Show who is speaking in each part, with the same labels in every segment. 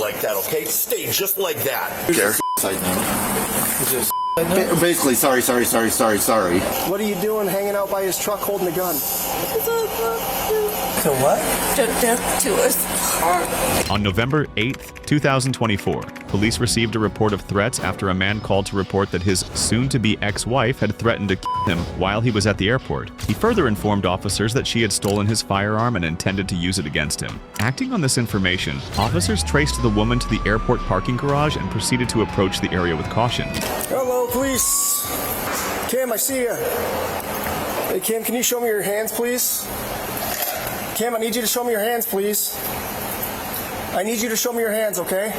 Speaker 1: like that, okay? Stay just like that.
Speaker 2: Side note. Basically, sorry.
Speaker 3: What are you doing hanging out by his truck holding a gun?
Speaker 4: To what?
Speaker 5: To death to us.
Speaker 6: On November 8th, 2024, police received a report of threats after a man called to report that his soon-to-be ex-wife had threatened to kill him while he was at the airport. He further informed officers that she had stolen his firearm and intended to use it against him. Acting on this information, officers traced the woman to the airport parking garage and proceeded to approach the area with caution.
Speaker 3: Hello, police. Kim, I see you. Hey, Kim, can you show me your hands, please? Kim, I need you to show me your hands, please. I need you to show me your hands, okay?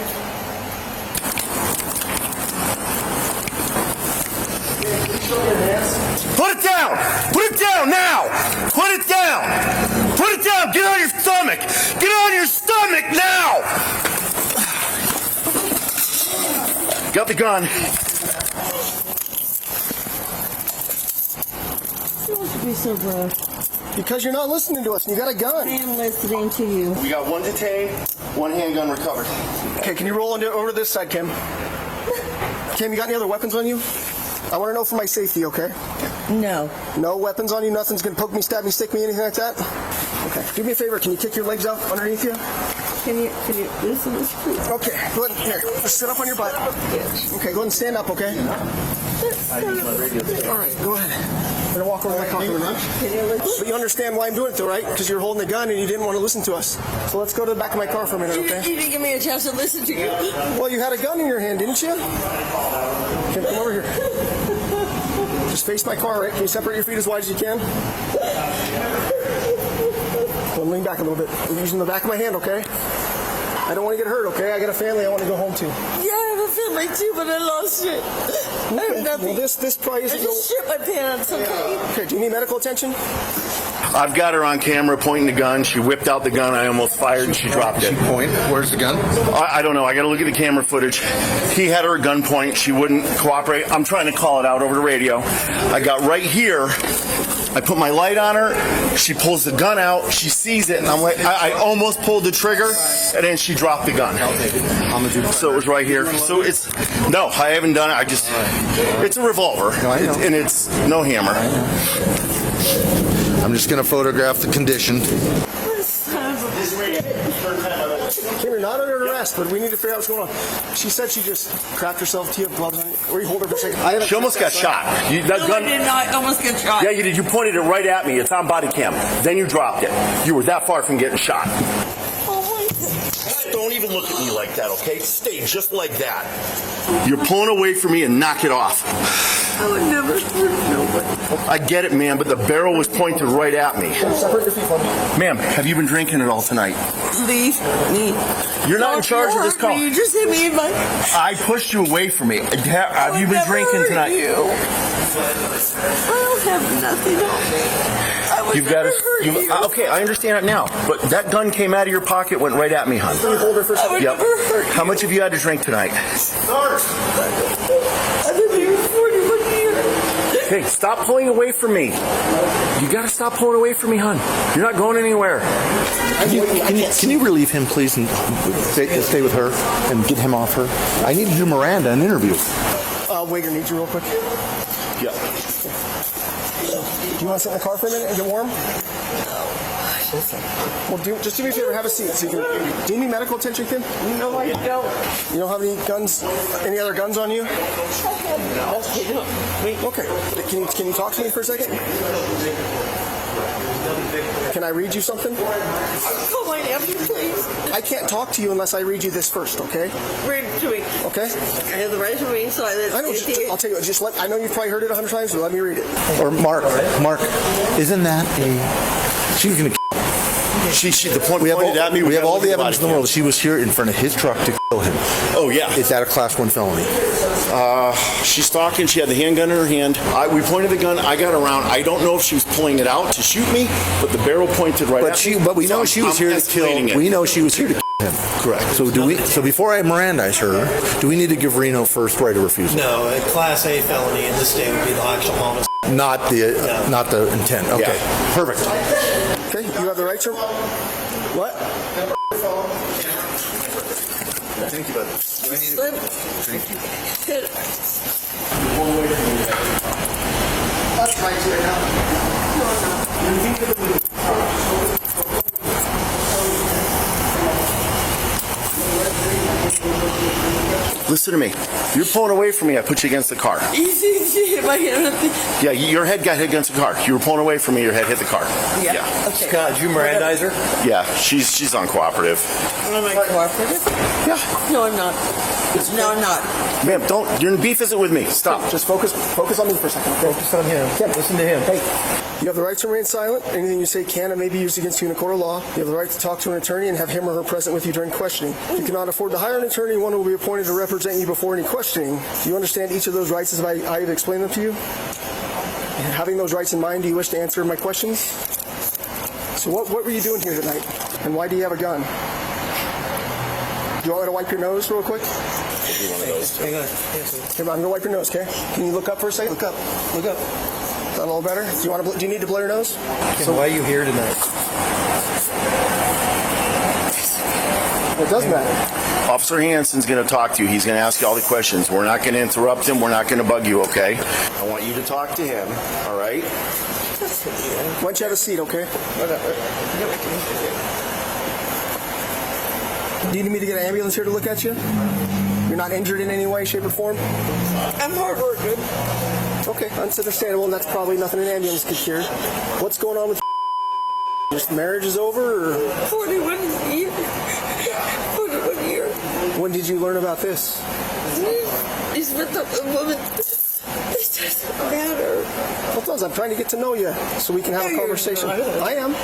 Speaker 3: Can you show me your hands?
Speaker 1: Put it down! Put it down now! Put it down! Put it down! Get on your stomach! Get on your stomach now! Got the gun.
Speaker 5: Supposed to be so rough.
Speaker 3: Because you're not listening to us and you got a gun.
Speaker 5: I am listening to you.
Speaker 1: We got one detained, one handgun recovered.
Speaker 3: Okay, can you roll over to this side, Kim? Kim, you got any other weapons on you? I want to know for my safety, okay?
Speaker 5: No.
Speaker 3: No weapons on you? Nothing's going to poke me, stab me, stick me, anything like that? Okay. Do me a favor. Can you kick your legs out underneath you?
Speaker 5: Can you listen to this, please?
Speaker 3: Okay. Go ahead. Here. Just sit up on your butt. Okay. Go ahead and stand up, okay? All right. Go ahead. I'm going to walk over to my car for a minute. But you understand why I'm doing it, though, right? Because you're holding the gun and you didn't want to listen to us. So let's go to the back of my car for a minute, okay?
Speaker 5: You didn't give me a chance to listen to you.
Speaker 3: Well, you had a gun in your hand, didn't you? Kim, come over here. Just face my car, right? Can you separate your feet as wide as you can? Well, lean back a little bit. I'm using the back of my hand, okay? I don't want to get hurt, okay? I got a family I want to go home to.
Speaker 5: Yeah, I have a family too, but I lost it. I have nothing.
Speaker 3: Well, this probably isn't...
Speaker 5: I just shit my pants, okay?
Speaker 3: Okay, do you need medical attention?
Speaker 1: I've got her on camera pointing the gun. She whipped out the gun. I almost fired and she dropped it.
Speaker 2: Where's the gun?
Speaker 1: I don't know. I got to look at the camera footage. He had her at gunpoint. She wouldn't cooperate. I'm trying to call it out over the radio. I got right here. I put my light on her. She pulls the gun out. She sees it, and I'm like, I almost pulled the trigger, and then she dropped the gun. So it was right here. So it's no, I haven't done it. It's a revolver, and it's no hammer.
Speaker 2: I'm just going to photograph the condition.
Speaker 3: Kim, you're not under arrest, but we need to figure out what's going on. She said she just cracked herself. Do you have gloves on? Or you hold her for a second?
Speaker 1: She almost got shot.
Speaker 5: I did not almost get shot.
Speaker 1: Yeah, you did. You pointed it right at me. It's on body cam. Then you dropped it. You were that far from getting shot. Don't even look at me like that, okay? Stay just like that. You're pulling away from me and knock it off.
Speaker 5: I would never hurt nobody.
Speaker 1: I get it, man, but the barrel was pointed right at me.
Speaker 3: Separate your feet from me.
Speaker 1: Ma'am, have you been drinking at all tonight?
Speaker 5: Leave me.
Speaker 1: You're not in charge of this call.
Speaker 5: You just hit me in my...
Speaker 1: I pushed you away from me. Have you been drinking tonight?
Speaker 5: I don't have nothing on me. I would never hurt you.
Speaker 1: Okay, I understand it now. But that gun came out of your pocket, went right at me, hon.
Speaker 3: Can you hold her for a second?
Speaker 5: I would never hurt you.
Speaker 1: How much have you had to drink tonight?
Speaker 5: I've been here 41 years.
Speaker 1: Hey, stop pulling away from me. You gotta stop pulling away from me, hon. You're not going anywhere.
Speaker 2: Can you relieve him, please, and stay with her and get him off her? I need to do Miranda an interview.
Speaker 3: Waiter needs you real quick.
Speaker 1: Yeah.
Speaker 3: Do you want to sit in the car for a minute and get warm? Well, just do me a favor, have a seat. So you can, do you need medical attention, Kim?
Speaker 5: No, I don't.
Speaker 3: You don't have any guns, any other guns on you? Okay. Can you talk to me for a second? Can I read you something?
Speaker 5: Call my nephew, please.
Speaker 3: I can't talk to you unless I read you this first, okay?
Speaker 5: Read it to me.
Speaker 3: Okay?
Speaker 5: I have the right to remain silent.
Speaker 3: I know. I'll tell you. I know you've probably heard it 100 times, but let me read it.
Speaker 2: Or Mark, isn't that a... She's going to...
Speaker 1: The point we have
Speaker 2: all the evidence in the world. She was here in front of his truck to kill him.
Speaker 1: Oh, yeah.
Speaker 2: Is that a class 1 felony?
Speaker 1: She's talking. She had the handgun in her hand. We pointed the gun. I got around. I don't know if she was pulling it out to shoot me, but the barrel pointed right at me.
Speaker 2: But we know she was here to kill. We know she was here to kill him.
Speaker 1: Correct.
Speaker 2: So before I Mirandize her, do we need to give Reno first right of refusal?
Speaker 4: No, a Class A felony in this state would be the actual homicide.
Speaker 2: Not the intent. Okay.
Speaker 1: Yeah.
Speaker 2: Perfect.
Speaker 3: Okay, you have the right to... What?
Speaker 2: Thank you, bud. Do I need
Speaker 5: Slip.
Speaker 2: Thank you.
Speaker 5: Hit.
Speaker 3: That's right here
Speaker 1: Listen to me. You're pulling away from me. I put you against the car.
Speaker 5: Easy, hit my hand on the.
Speaker 1: Yeah, your head got hit against the car. You were pulling away from me. Your head hit the car.
Speaker 5: Yeah. Okay.
Speaker 4: God, did you Mirandize her?
Speaker 1: Yeah, she's uncooperative.
Speaker 5: Am I cooperative?
Speaker 1: Yeah.
Speaker 5: No, I'm not. No, I'm not.
Speaker 1: Ma'am, don't. Your beef isn't with me. Stop.
Speaker 3: Just focus on me for a second. Okay?
Speaker 4: Focus on him. Listen to him.
Speaker 3: Hey, you have the right to remain silent. Anything you say can and may be used against you in a court of law. You have the right to talk to an attorney and have him or her present with you during questioning. If you cannot afford to hire an attorney, one will be appointed to represent you before any questioning. Do you understand each of those rights as I have explained them to you? And having those rights in mind, do you wish to answer my questions? So what were you doing here tonight? And why do you have a gun? Do you want me to wipe your nose real quick?
Speaker 4: Hang on.
Speaker 3: Here, I'm gonna wipe your nose, okay? Can you look up for a second? Look up. Look up. Is that a little better? Do you need to blow your nose?
Speaker 4: So why are you here tonight?
Speaker 3: It does matter.
Speaker 1: Officer Hansen's going to talk to you. He's going to ask you all the questions. We're not going to interrupt him. We're not going to bug you, okay? I want you to talk to him, all right?
Speaker 3: Why don't you have a seat, okay? Do you need me to get an ambulance here to look at you? You're not injured in any way, shape, or form?
Speaker 5: I'm hard working.
Speaker 3: Okay, that's understandable, and that's probably nothing an ambulance could cure. What's going on with just marriage is over, or
Speaker 5: 41 years. 41 years.
Speaker 3: when did you learn about this?
Speaker 5: He's with a woman. It doesn't matter.
Speaker 3: Well, it does. I'm trying to get to know you so we can have a
Speaker 5: No, you're
Speaker 3: conversation.
Speaker 5: not.
Speaker 3: I am.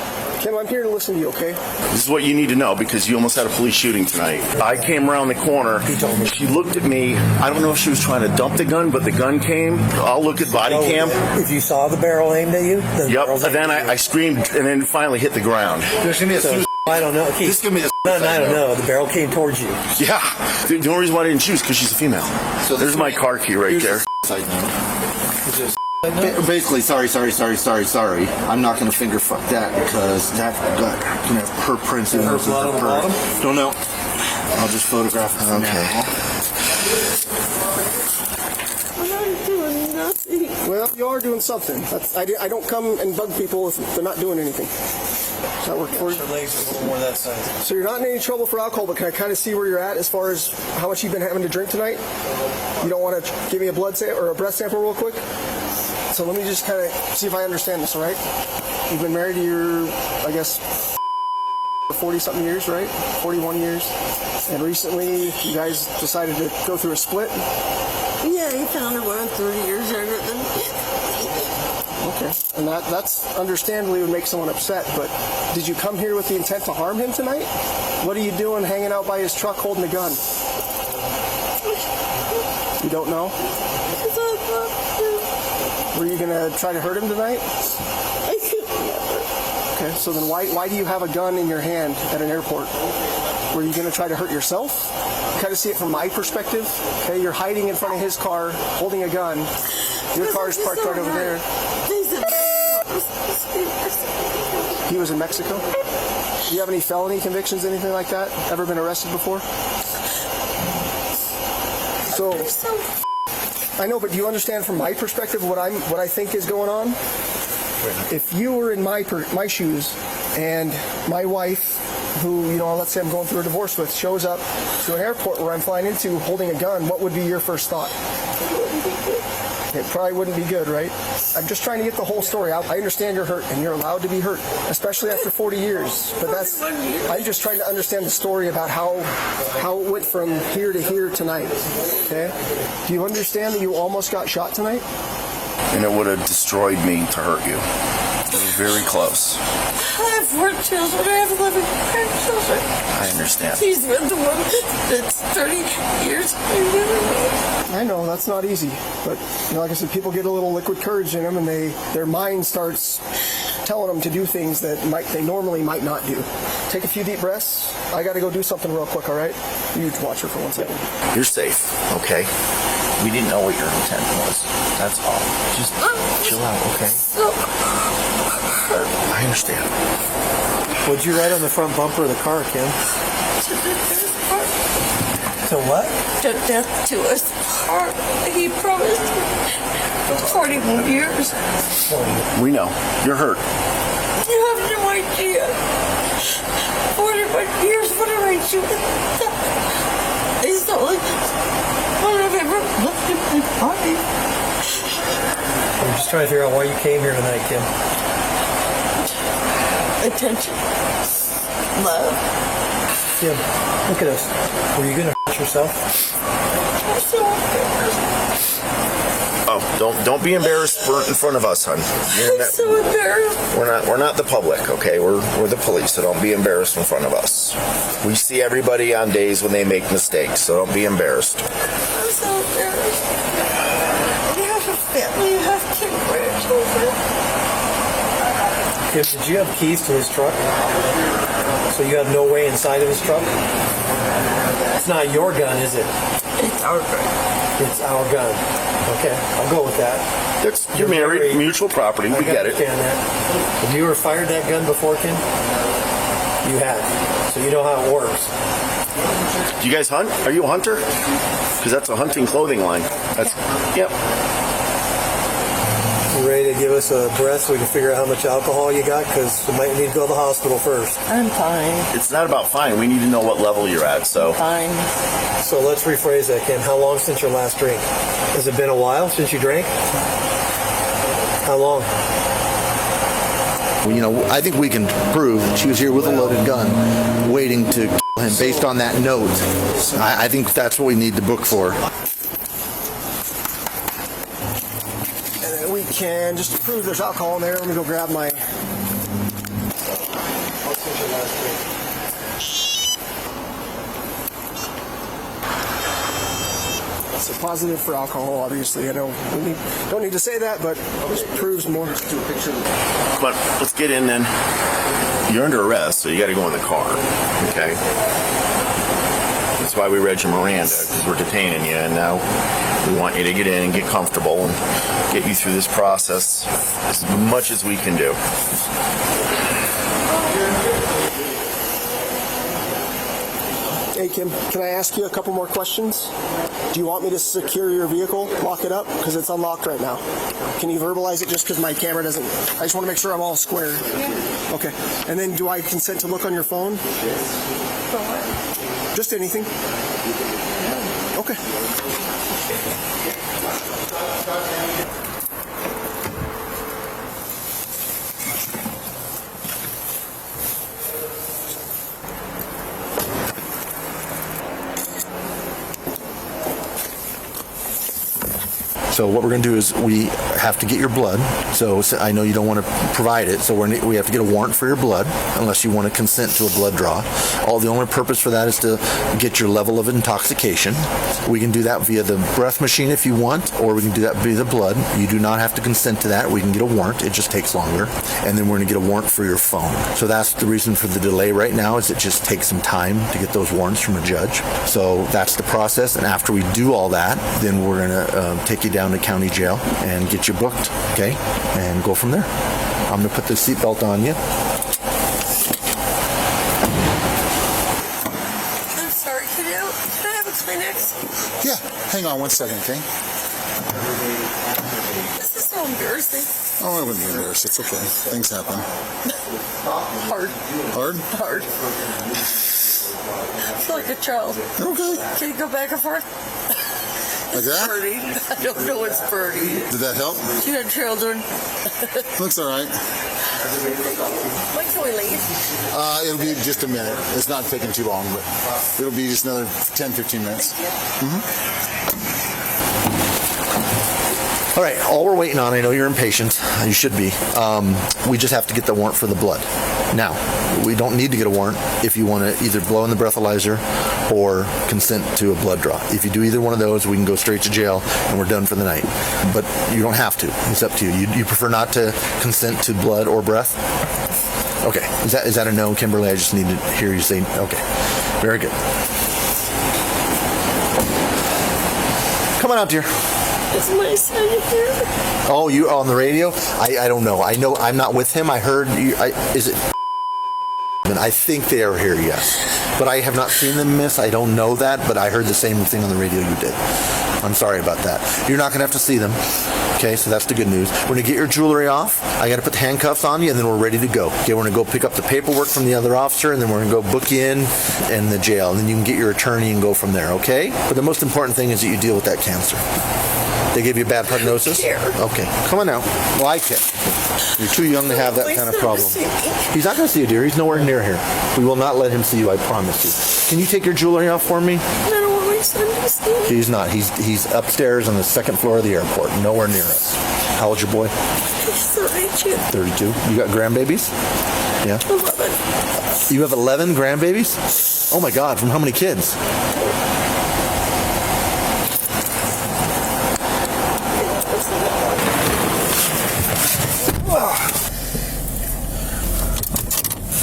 Speaker 3: Kim, I'm here to listen to you, okay?
Speaker 1: This is what you need to know because you almost had a police shooting tonight. I came around the corner. She looked at me. I don't know if she was trying to dump the gun, but the gun came. I'll look at body cam.
Speaker 4: If you saw the barrel aimed at you,
Speaker 1: Yep. And then I screamed and then finally hit the ground.
Speaker 2: Just give me a
Speaker 4: I don't know.
Speaker 2: Just give me a
Speaker 4: No, I don't know. The barrel came towards you.
Speaker 1: Yeah. The only reason why I didn't choose because she's a female. So there's my car key right there.
Speaker 2: Side note. Basically, sorry. I'm not going to finger fuck that because that got her prints in
Speaker 4: Her blood on the bottom?
Speaker 2: Don't know. I'll just photograph it
Speaker 1: Okay.
Speaker 2: now.
Speaker 5: I'm not doing nothing.
Speaker 3: Well, you are doing something. I don't come and bug people if they're not doing anything. Does that work for you?
Speaker 4: Her legs are a little more that size.
Speaker 3: So you're not in any trouble for alcohol, but can I kind of see where you're at as far as how much you've been having to drink tonight? You don't want to give me a blood sample or a breath sample real quick? So let me just kind of see if I understand this, all right? You've been married to your, I guess, 40-something years, right? 41 years. And recently you guys decided to go through a split?
Speaker 5: Yeah, he found her when I'm 30 years younger than me.
Speaker 3: Okay. And that's understandably would make someone upset, but did you come here with the intent to harm him tonight? What are you doing hanging out by his truck holding a gun? You don't know?
Speaker 5: Because I love him.
Speaker 3: Were you going to try to hurt him tonight?
Speaker 5: I could never.
Speaker 3: Okay, so then why do you have a gun in your hand at an airport? Were you going to try to hurt yourself? Kind of see it from my perspective. Okay, you're hiding in front of his car, holding a gun. Your car's parked right over there. He was in Mexico? Do you have any felony convictions, anything like that? Ever been arrested before? So, I know, but do you understand from my perspective what I think is going on? If you were in my shoes and my wife, who, let's say I'm going through a divorce with, shows up to an airport where I'm flying into holding a gun, what would be your first thought? It probably wouldn't be good, right? I'm just trying to get the whole story out. I understand you're hurt, and you're allowed to be hurt, especially after 40 years. But I'm just trying to understand the story about how it went from here to here tonight, okay? Do you understand that you almost got shot tonight?
Speaker 1: And it would have destroyed me to hurt you. It was very close.
Speaker 5: I have 4 children. I have 11 grandchildren.
Speaker 1: I understand.
Speaker 5: He's with the woman that's 30 years younger than me.
Speaker 3: I know, that's not easy. But, like I said, people get a little liquid courage in them, and their mind starts telling them to do things that they normally might not do. Take a few deep breaths. I got to go do something real quick, all right? You watch her for 1 second.
Speaker 1: You're safe, okay? We didn't know what your intent was. That's all. Just chill out, okay?
Speaker 5: So
Speaker 1: I understand.
Speaker 4: What'd you write on the front bumper of the car, Kim?
Speaker 5: to the first part.
Speaker 4: To what?
Speaker 5: To death to us part. He promised me 41 years.
Speaker 1: We know. You're hurt.
Speaker 5: You have no idea. 41 years, what did I do? It's the only one I've ever loved in my body.
Speaker 4: I'm just trying to figure out why you came here tonight, Kim.
Speaker 5: Attention. Love.
Speaker 4: Kim, look at us. Were you going to hurt yourself?
Speaker 5: I'm so embarrassed.
Speaker 1: Oh, don't be embarrassed in front of us, hon.
Speaker 5: I'm so embarrassed.
Speaker 1: We're not the public, okay? We're the police, so don't be embarrassed in front of us. We see everybody on days when they make mistakes, so don't be embarrassed.
Speaker 5: I'm so embarrassed. You have a family, you have 10 grandchildren.
Speaker 4: Kim, did you have keys to his truck? So you have no way inside of his truck? It's not your gun, is it?
Speaker 5: It's our gun.
Speaker 4: It's our gun. Okay, I'll go with that.
Speaker 1: You're married, mutual property, we get it.
Speaker 4: I understand that. Have you ever fired that gun before, Kim? You have. So you know how it works.
Speaker 1: Do you guys hunt? Are you a hunter? Because that's a hunting clothing line. Yep.
Speaker 4: You ready to give us a breath so we can figure out how much alcohol you got? Because we might need to go to the hospital first.
Speaker 5: I'm fine.
Speaker 1: It's not about fine. We need to know what level you're at, so.
Speaker 5: Fine.
Speaker 4: So let's rephrase that, Kim. How long since your last drink? Has it been a while since you drank? How long?
Speaker 2: Well, you know, I think we can prove she was here with a loaded gun, waiting to kill him based on that note. I think that's what we need the book for.
Speaker 3: And then we can, just to prove there's alcohol in there, let me go grab my... It's a positive for alcohol, obviously. I know we don't need to say that, but it proves more.
Speaker 1: Come on, let's get in then. You're under arrest, so you got to go in the car, okay? That's why we read your Miranda, because we're detaining you, and now we want you to get in and get comfortable and get you through this process as much as we can do.
Speaker 3: Hey, Kim, can I ask you a couple more questions? Do you want me to secure your vehicle, lock it up? Because it's unlocked right now. Can you verbalize it just because my camera doesn't... I just want to make sure I'm all square. Yeah. Okay. And then do I consent to look on your phone?
Speaker 5: For what?
Speaker 3: Just anything. Okay.
Speaker 2: So what we're going to do is we have to get your blood. So I know you don't want to provide it, so we have to get a warrant for your blood unless you want to consent to a blood draw. The only purpose for that is to get your level of intoxication. We can do that via the breath machine if you want, or we can do that via the blood. You do not have to consent to that. We can get a warrant. It just takes longer. And then we're going to get a warrant for your phone. So that's the reason for the delay right now, is it just takes some time to get those warrants from a judge. So that's the process. And after we do all that, then we're going to take you down to county jail and get you booked, okay? And go from there. I'm going to put the seatbelt on you.
Speaker 5: I'm sorry, can I have a Kleenex?
Speaker 7: Yeah, hang on one second, okay?
Speaker 5: This is so embarrassing.
Speaker 7: Oh, I wouldn't be embarrassed. It's okay. Things happen.
Speaker 5: Hard.
Speaker 7: Hard?
Speaker 5: Hard. I feel like a child.
Speaker 7: Okay.
Speaker 5: Can you go back and forth?
Speaker 7: Like that?
Speaker 5: Birdie. I don't know it's birdie.
Speaker 7: Did that help?
Speaker 5: You had children.
Speaker 7: Looks all right.
Speaker 5: When can we leave?
Speaker 7: It'll be just a minute. It's not taking too long, but it'll be just another 10, 15 minutes.
Speaker 2: All right, all we're waiting on, I know you're impatient, you should be, we just have to get the warrant for the blood. Now, we don't need to get a warrant if you want to either blow in the breathalyzer or consent to a blood draw. If you do either one of those, we can go straight to jail and we're done for the night. But you don't have to. It's up to you. You prefer not to consent to blood or breath? Okay. Is that a no, Kimberly? I just need to hear you say, okay. Very good. Come on out, dear.
Speaker 5: Is my son here?
Speaker 2: Oh, you on the radio? I don't know. I know I'm not with him. I heard you. Is it? And I think they are here, yes. But I have not seen them, miss. I don't know that, but I heard the same thing on the radio you did. I'm sorry about that. You're not going to have to see them. Okay, so that's the good news. We're going to get your jewelry off. I got to put the handcuffs on you, and then we're ready to go. Okay, we're going to go pick up the paperwork from the other officer, and then we're going to go book you in the jail. And then you can get your attorney and go from there, okay? But the most important thing is that you deal with that cancer. They gave you a bad prognosis? Okay, come on now. Well, I care. You're too young to have that kind of problem. He's not going to see you, dear. He's nowhere near here. We will not let him see you, I promise you. Can you take your jewelry off for me?
Speaker 5: I don't want my son to see me.
Speaker 2: He's not. He's upstairs on the second floor of the airport, nowhere near us. How old's your boy?
Speaker 5: He's 32.
Speaker 2: 32. You got grandbabies? Yeah.
Speaker 5: 11.
Speaker 2: You have 11 grandbabies? Oh my God, from how many kids?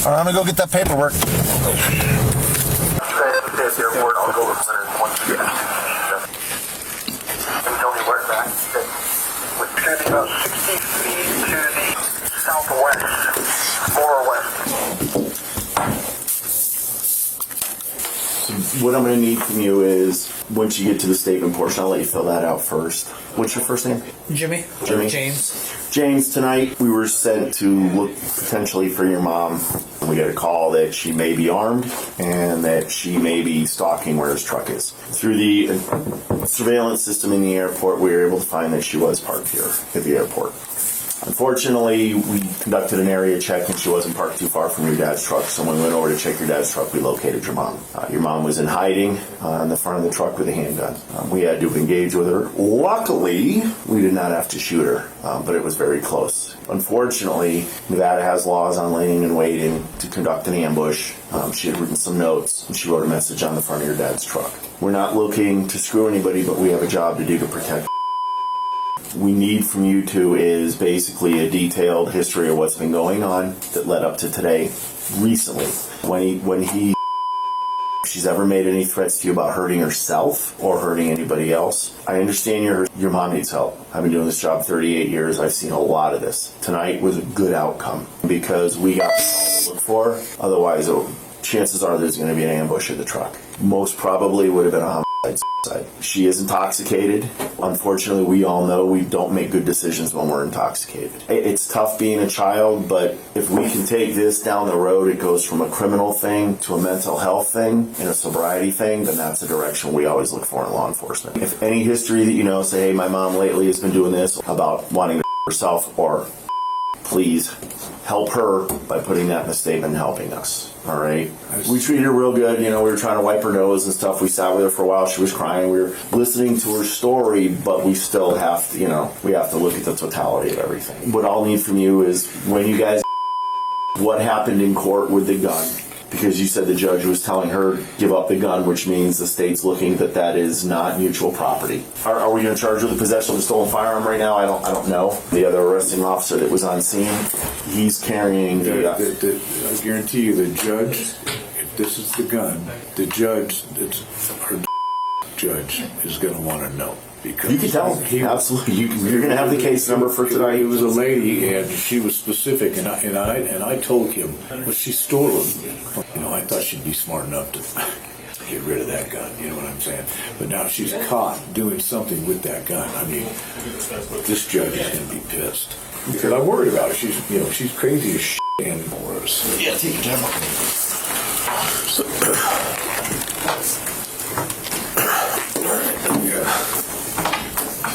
Speaker 2: All right, I'm gonna go get that paperwork.
Speaker 8: I'll go with Leonard once again. And tell me where it's at. It's going to be about 60 feet to the southwest, more or west.
Speaker 1: So what I'm going to need from you is, once you get to the statement portion, I'll let you fill that out first. What's your first name?
Speaker 9: Jimmy.
Speaker 1: Jimmy. James, tonight we were sent to look potentially for your mom. We got a call that she may be armed and that she may be stalking where his truck is. Through the surveillance system in the airport, we were able to find that she was parked here at the airport. Unfortunately, we conducted an area check and she wasn't parked too far from your dad's truck. So when we went over to check your dad's truck, we located your mom. Your mom was in hiding in the front of the truck with a handgun. We had to engage with her. Luckily, we did not have to shoot her, but it was very close. Unfortunately, Nevada has laws on laying in waiting to conduct an ambush. She had written some notes and she wrote a message on the front of your dad's truck. We're not looking to screw anybody, but we have a job to do to protect. We need from you two is basically a detailed history of what's been going on that led up to today, recently. When she's ever made any threats to you about hurting herself or hurting anybody else. I understand your mom needs help. I've been doing this job 38 years. I've seen a lot of this. Tonight was a good outcome because we got to look for. Otherwise, chances are there's going to be an ambush at the truck. Most probably would have been a homicide. She is intoxicated. Unfortunately, we all know we don't make good decisions when we're intoxicated. It's tough being a child, but if we can take this down the road, it goes from a criminal thing to a mental health thing and a sobriety thing, then that's the direction we always look for in law enforcement. If any history that you know, say, hey, my mom lately has been doing this about wanting to herself, or please help her by putting that in the statement and helping us. All right. We treated her real good. You know, we were trying to wipe her nose and stuff. We sat with her for a while. She was crying. We were listening to her story, but we still have to, we have to look at the totality of everything. What I'll need from you is when you guys, what happened in court with the gun, because you said the judge was telling her give up the gun, which means the state's looking that is not mutual property. Are we going to charge her with the possession of a stolen firearm right now? I don't know. The other arresting officer that was on scene, he's carrying
Speaker 10: I guarantee you, the judge, if this is the gun, the judge, our judge is going to want to know. Because
Speaker 1: you can tell him. Absolutely. You're going to have the case number for tonight.
Speaker 10: It was a lady, and she was specific, and I told him, well, she stole them. I thought she'd be smart enough to get rid of that gun. You know what I'm saying? But now she's caught doing something with that gun. I mean, this judge is going to be pissed because I'm worried about her. She's crazy as shit and worse.
Speaker 1: Yeah, take your time.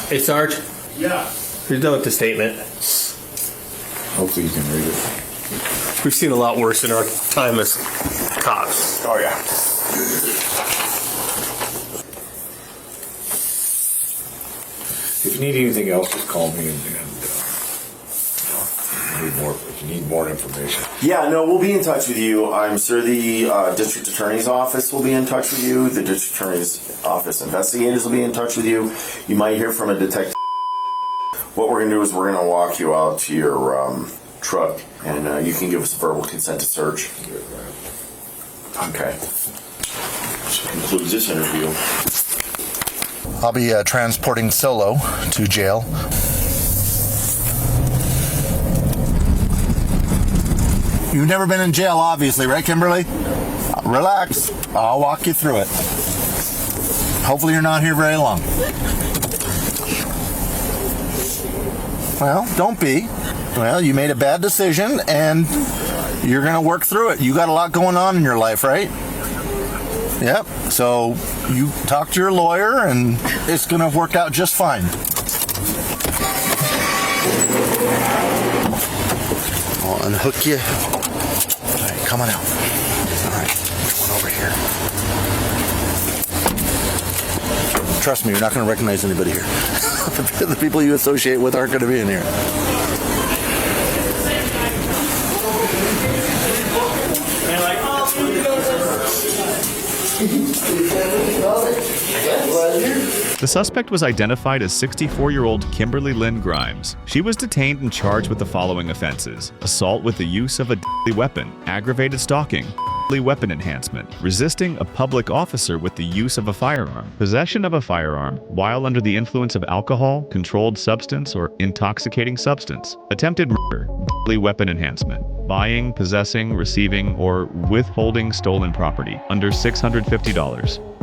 Speaker 9: Hey, Sarge.
Speaker 1: Yeah.
Speaker 9: You're done with the statement.
Speaker 10: Hopefully you can read it.
Speaker 9: We've seen a lot worse in our time as cops.
Speaker 1: Oh, yeah.
Speaker 10: If you need anything else, just call me and if you need more information.
Speaker 1: Yeah, no, we'll be in touch with you. I'm sure the district attorney's office will be in touch with you. The district attorney's office investigators will be in touch with you. You might hear from a detective. What we're going to do is we're going to walk you out to your truck, and you can give us verbal consent to search. Okay. Which concludes this interview.
Speaker 2: I'll be transporting Solo to jail. You've never been in jail, obviously, right, Kimberly? Relax. I'll walk you through it. Hopefully you're not here very long. Well, don't be. Well, you made a bad decision, and you're going to work through it. You got a lot going on in your life, right? Yep. So you talk to your lawyer, and it's going to work out just fine. I'll unhook you. All right, come on out. All right, come on over here. Trust me, you're not going to recognize anybody here. The people you associate with aren't going to be in here.
Speaker 6: The suspect was identified as 64-year-old Kimberly Lynn Grimes. She was detained and charged with the following offenses: assault with the use of a deadly weapon, aggravated stalking, deadly weapon enhancement, resisting a public officer with the use of a firearm, possession of a firearm while under the influence of alcohol, controlled substance, or intoxicating substance, attempted murder, deadly weapon enhancement, buying, possessing, receiving, or withholding stolen property under $650.